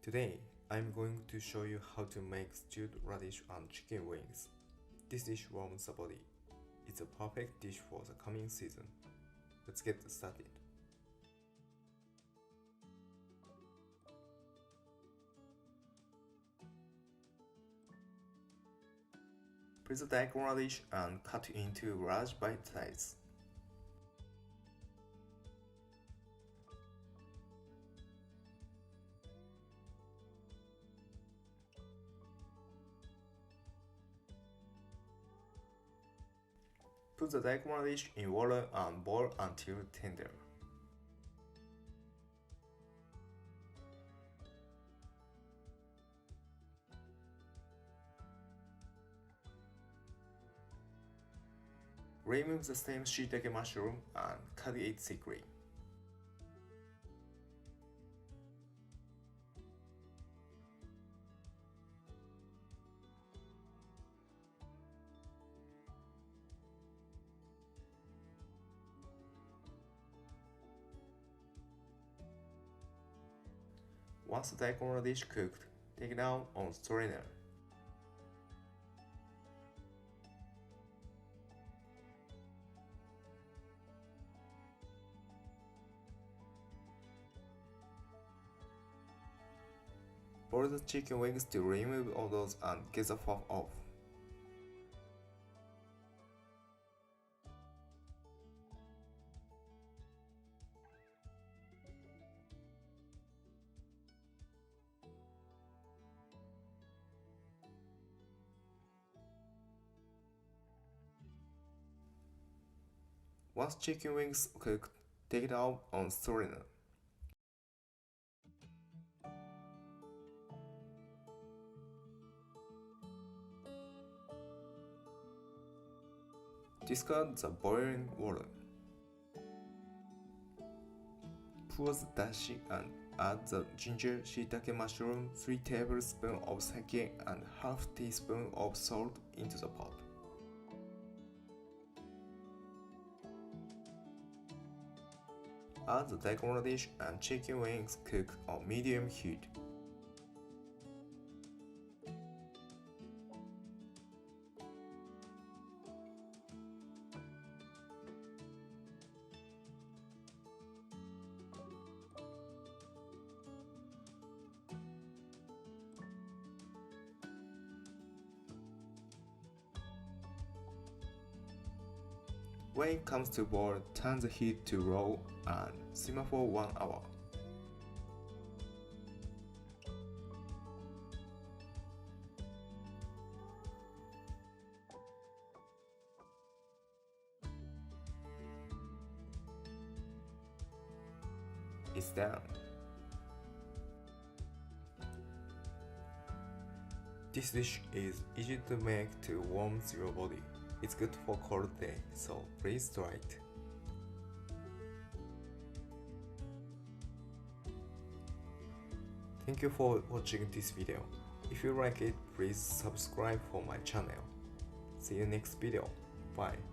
Today, I'm going to show you how to make stewed radish and chicken wings. This dish warms the body. It's a perfect dish for the coming season. Let's get started. Peel the daikon radish and cut into large bite size. Put the daikon radish in water and boil until tender. Remove the stem shiitake mushroom and cut it thickly. Once the daikon radish cooked, take it out on strainer. Boil the chicken wings to remove odors and get the fat off. Once chicken wings cooked, take it out on strainer. Discard the boiling water. Pour the dashi and add the ginger, shiitake mushroom, 3 tablespoons of sake and half teaspoon of salt into the pot. Add the daikon radish and chicken wings cooked on medium heat. When it comes to boil, turn the heat to low and simmer for 1 hour. It's done. This dish is easy to make to warm your body. It's good for cold day, so please try it. Thank you for watching this video. If you like it, please subscribe for my channel. See you next video. Bye.